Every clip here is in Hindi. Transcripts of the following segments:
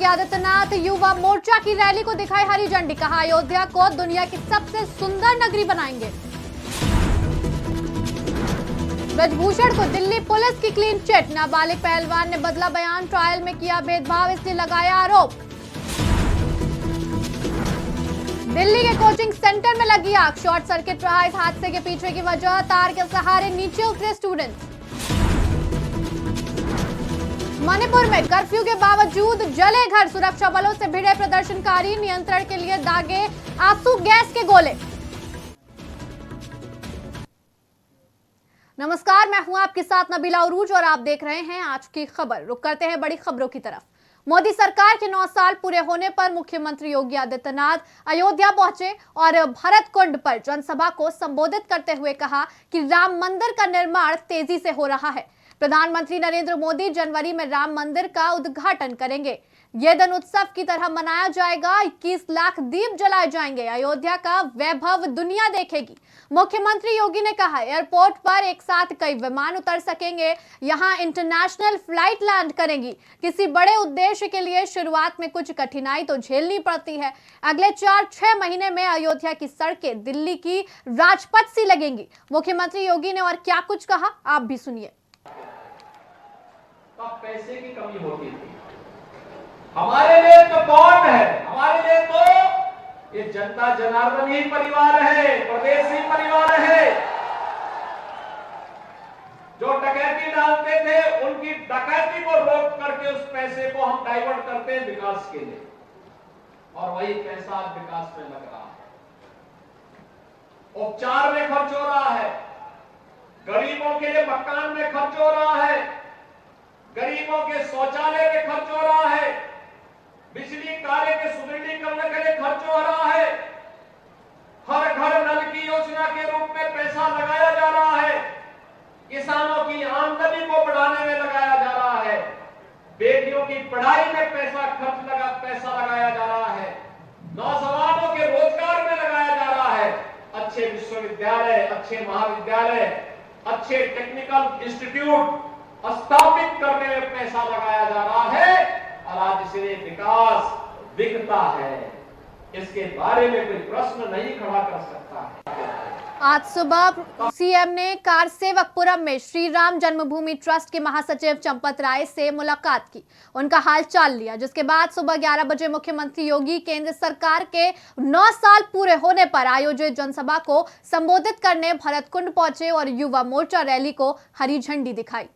आदित्यनाथ युवा मोर्चा की रैली को दिखाई हरी झंडी, कहा अयोध्या को दुनिया की सबसे सुंदर नगरी बनाएंगे। ब्रजभूषण को दिल्ली पुलिस की क्लीन चिट, नाबालिग पहलवान ने बदला बयान, ट्रायल में किया भेदभाव इसलिए लगाया आरोप। दिल्ली के कोचिंग सेंटर में लगी आग, शॉर्ट सर्किट रहा इस हादसे के पीछे की वजह, तार के सहारे नीचे उतरे स्टूडेंट्स। मणिपुर में कर्फ्यू के बावजूद जले घर, सुरक्षा बलों से भिड़े प्रदर्शनकारी, नियंत्रण के लिए दागे आंसू गैस के गोले। नमस्कार, मैं हूं आपके साथ नबीला उरूज और आप देख रहे हैं आज की खबर। रुक करते हैं बड़ी खबरों की तरफ। मोदी सरकार के 9 साल पूरे होने पर मुख्यमंत्री योगी आदित्यनाथ अयोध्या पहुंचे और भरत कुंड पर जनसभा को संबोधित करते हुए कहा कि राम मंदिर का निर्माण तेजी से हो रहा है। प्रधानमंत्री नरेंद्र मोदी जनवरी में राम मंदिर का उद्घाटन करेंगे। यह दिन उत्सव की तरह मनाया जाएगा। 21 लाख दीप जलाए जाएंगे। अयोध्या का वैभव दुनिया देखेगी। मुख्यमंत्री योगी ने कहा, एयरपोर्ट पर एक साथ कई विमान उतर सकेंगे। यहां इंटरनेशनल फ्लाइट लैंड करेंगी। किसी बड़े उद्देश्य के लिए शुरुआत में कुछ कठिनाई तो झेलनी पड़ती है। अगले 4-6 महीने में अयोध्या की सड़कें दिल्ली की राजपथ सी लगेंगी। मुख्यमंत्री योगी ने और क्या कुछ कहा, आप भी सुनिए। तब पैसे की कमी होती थी। हमारे लिए तो कौन है? हमारे लिए तो ये जनता जनार्दन ही परिवार है, प्रदेश ही परिवार है। जो डकैती डालते थे उनकी डकैती को रोक करके उस पैसे को हम डाइवर्ट करते हैं विकास के लिए, और वही पैसा विकास में लग रहा है। उपचार में खर्च हो रहा है, गरीबों के लिए मकान में खर्च हो रहा है, गरीबों के शौचालय में खर्च हो रहा है, बिजली कार्य के सुदृढ़ीकरण के लिए खर्च हो रहा है, हर घर नल की योजना के रूप में पैसा लगाया जा रहा है, किसानों की आमदनी को बढ़ाने में लगाया जा रहा है, बेटियों की पढ़ाई में पैसा लगाया जा रहा है, नौजवानों के रोजगार में लगाया जा रहा है, अच्छे विश्वविद्यालय, अच्छे महाविद्यालय, अच्छे टेक्निकल इंस्टीट्यूट स्थापित करने में पैसा लगाया जा रहा है, और आज इसलिए विकास दिखता है। इसके बारे में कोई प्रश्न नहीं खड़ा कर सकता है। आज सुबह सीएम ने कारसेवकपुरम में श्री राम जन्मभूमि ट्रस्ट के महासचिव चंपत राय से मुलाकात की, उनका हालचाल लिया, जिसके बाद सुबह 11 बजे मुख्यमंत्री योगी केंद्र सरकार के 9 साल पूरे होने पर आयोजित जनसभा को संबोधित करने भरतकुंड पहुंचे और युवा मोर्चा रैली को हरी झंडी दिखाई।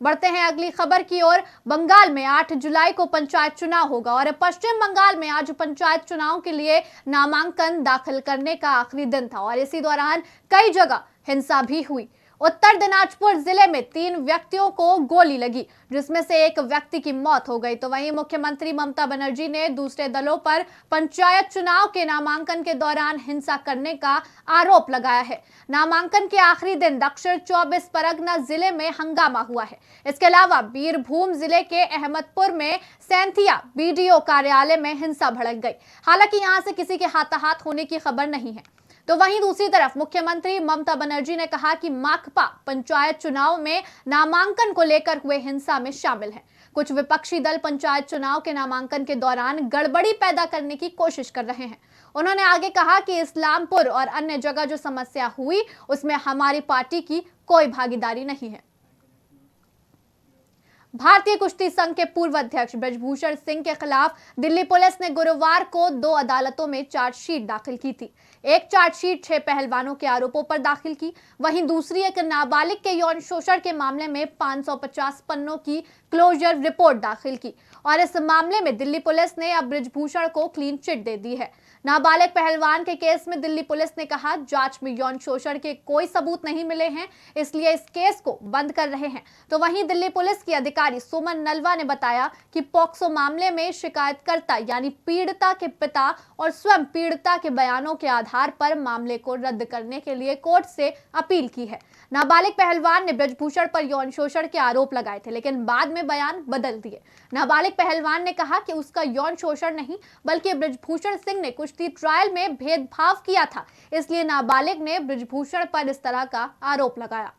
बढ़ते हैं अगली खबर की ओर। बंगाल में 8 जुलाई को पंचायत चुनाव होगा और पश्चिम बंगाल में आज पंचायत चुनाव के लिए नामांकन दाखिल करने का आखिरी दिन था और इसी दौरान कई जगह हिंसा भी हुई। उत्तर दिनाजपुर जिले में 3 व्यक्तियों को गोली लगी, जिसमें से एक व्यक्ति की मौत हो गई। तो वहीं मुख्यमंत्री ममता बनर्जी ने दूसरे दलों पर पंचायत चुनाव के नामांकन के दौरान हिंसा करने का आरोप लगाया है। नामांकन के आखिरी दिन दक्षिण 24 परगना जिले में हंगामा हुआ है। इसके अलावा बीरभूम जिले के अहमदपुर में सैंथिया बीडीओ कार्यालय में हिंसा भड़क गई। हालांकि यहां से किसी के हाथाहाथ होने की खबर नहीं है। तो वहीं दूसरी तरफ मुख्यमंत्री ममता बनर्जी ने कहा कि माकपा पंचायत चुनाव में नामांकन को लेकर हुए हिंसा में शामिल है। कुछ विपक्षी दल पंचायत चुनाव के नामांकन के दौरान गड़बड़ी पैदा करने की कोशिश कर रहे हैं। उन्होंने आगे कहा कि इस्लामपुर और अन्य जगह जो समस्या हुई उसमें हमारी पार्टी की कोई भागीदारी नहीं है। भारतीय कुश्ती संघ के पूर्व अध्यक्ष ब्रजभूषण सिंह के खिलाफ दिल्ली पुलिस ने गुरुवार को 2 अदालतों में चार्जशीट दाखिल की थी। एक चार्जशीट 6 पहलवानों के आरोपों पर दाखिल की, वहीं दूसरी एक नाबालिग के यौन शोषण के मामले में 550 पन्नों की क्लोजर रिपोर्ट दाखिल की और इस मामले में दिल्ली पुलिस ने अब ब्रजभूषण को क्लीन चिट दे दी है। नाबालिग पहलवान के केस में दिल्ली पुलिस ने कहा, जांच में यौन शोषण के कोई सबूत नहीं मिले हैं, इसलिए इस केस को बंद कर रहे हैं। तो वहीं दिल्ली पुलिस की अधिकारी सुमन नलवा ने बताया कि पॉक्सो मामले में शिकायतकर्ता यानी पीड़िता के पिता और स्वयं पीड़िता के बयानों के आधार पर मामले को रद्द करने के लिए कोर्ट से अपील की है। नाबालिग पहलवान ने ब्रजभूषण पर यौन शोषण के आरोप लगाए थे, लेकिन बाद में बयान बदल दिए। नाबालिग पहलवान ने कहा कि उसका यौन शोषण नहीं बल्कि ब्रजभूषण सिंह ने कुश्ती ट्रायल में भेदभाव किया था, इसलिए नाबालिग ने ब्रजभूषण पर इस तरह का आरोप लगाया।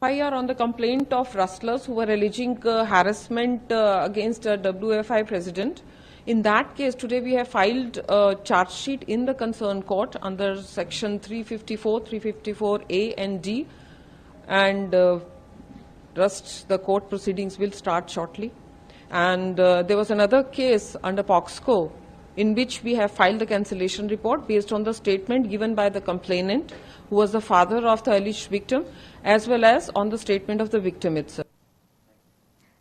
FIR on the complaint of rustlers who were alleging harassment against WFI president. In that case, today we have filed a charge sheet in the concerned court under section 354, 354A and D, and rest the court proceedings will start shortly. And there was another case under POXCO in which we have filed a cancellation report based on the statement given by the complainant, who was the father of the alleged victim, as well as on the statement of the victim itself.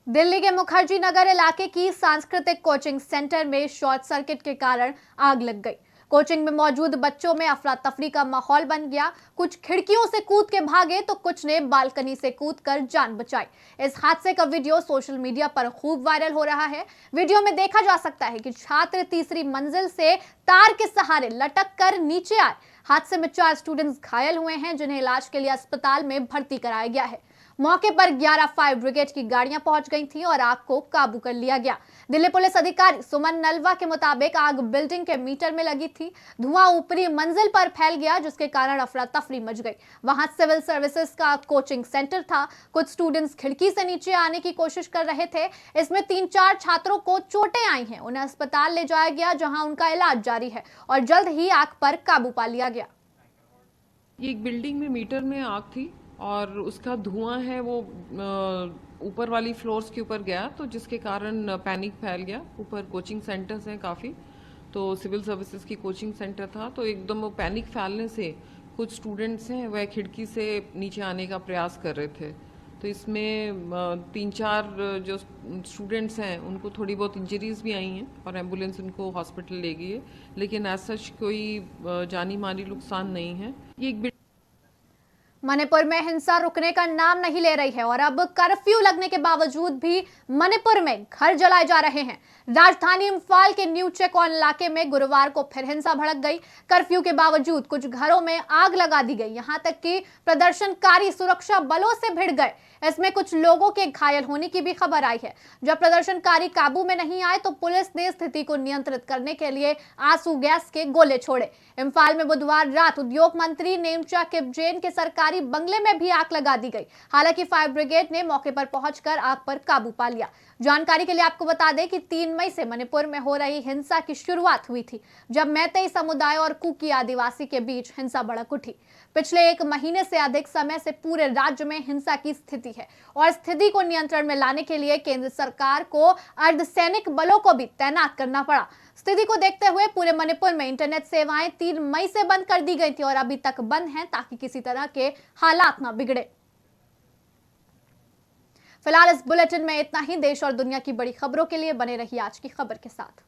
Delhi के मुखर्जी नगर इलाके की सांस्कृतिक कोचिंग सेंटर में शॉर्ट सर्किट के कारण आग लग गई। कोचिंग में मौजूद बच्चों में अफरा तफरी का माहौल बन गया। कुछ खिड़कियों से कूद के भागे तो कुछ ने बालकनी से कूदकर जान बचाई। इस हादसे का वीडियो सोशल मीडिया पर खूब वायरल हो रहा है। वीडियो में देखा जा सकता है कि छात्र तीसरी मंजिल से तार के सहारे लटक कर नीचे आए। हादसे में 4 स्टूडेंट्स घायल हुए हैं, जिन्हें इलाज के लिए अस्पताल में भर्ती कराया गया है। मौके पर 11 फायर ब्रिगेड की गाड़ियां पहुंच गई थीं और आग को काबू कर लिया गया। दिल्ली पुलिस अधिकारी सुमन नलवा के मुताबिक आग बिल्डिंग के मीटर में लगी थी। धुआं ऊपरी मंजिल पर फैल गया, जिसके कारण अफरा तफरी मच गई। वहां सिविल सर्विसेज का कोचिंग सेंटर था। कुछ स्टूडेंट्स खिड़की से नीचे आने की कोशिश कर रहे थे। इसमें 3-4 छात्रों को चोटें आई हैं। उन्हें अस्पताल ले जाया गया, जहां उनका इलाज जारी है और जल्द ही आग पर काबू पा लिया गया। ये एक बिल्डिंग में मीटर में आग थी और उसका धुआं है वो ऊपर वाली फ्लोर्स के ऊपर गया, तो जिसके कारण पैनिक फैल गया। ऊपर कोचिंग सेंटर्स हैं काफ़ी, तो सिविल सर्विसेज की कोचिंग सेंटर था, तो एकदम वो पैनिक फैलने से कुछ स्टूडेंट्स हैं वह खिड़की से नीचे आने का प्रयास कर रहे थे। तो इसमें 3-4 जो स्टूडेंट्स हैं उनको थोड़ी बहुत इंजरीज भी आई हैं और एम्बुलेंस उनको हॉस्पिटल ले गई है, लेकिन एज सच कोई जानी मानी नुकसान नहीं है। ये एक मणिपुर में हिंसा रुकने का नाम नहीं ले रही है और अब कर्फ्यू लगने के बावजूद भी मणिपुर में घर जलाए जा रहे हैं। राजधानी इम्फाल के न्यू चेकॉन इलाके में गुरुवार को फिर हिंसा भड़क गई। कर्फ्यू के बावजूद कुछ घरों में आग लगा दी गई। यहां तक कि प्रदर्शनकारी सुरक्षा बलों से भिड़ गए। इसमें कुछ लोगों के घायल होने की भी खबर आई है। जब प्रदर्शनकारी काबू में नहीं आए तो पुलिस ने स्थिति को नियंत्रित करने के लिए आंसू गैस के गोले छोड़े। इम्फाल में बुधवार रात उद्योग मंत्री नेमचा किपजेन के सरकारी बंगले में भी आग लगा दी गई। हालांकि फायर ब्रिगेड ने मौके पर पहुंचकर आग पर काबू पा लिया। जानकारी के लिए आपको बता दें कि 3 मई से मणिपुर में हो रही हिंसा की शुरुआत हुई थी, जब मैतेई समुदाय और कुकी आदिवासी के बीच हिंसा भड़क उठी। पिछले 1 महीने से अधिक समय से पूरे राज्य में हिंसा की स्थिति है और स्थिति को नियंत्रण में लाने के लिए केंद्र सरकार को अर्धसैनिक बलों को भी तैनात करना पड़ा। स्थिति को देखते हुए पूरे मणिपुर में इंटरनेट सेवाएं 3 मई से बंद कर दी गई थी और अभी तक बंद हैं, ताकि किसी तरह के हालात ना बिगड़े। फिलहाल इस बुलेटिन में इतना ही। देश और दुनिया की बड़ी खबरों के लिए बने रहिए आज की खबर के साथ।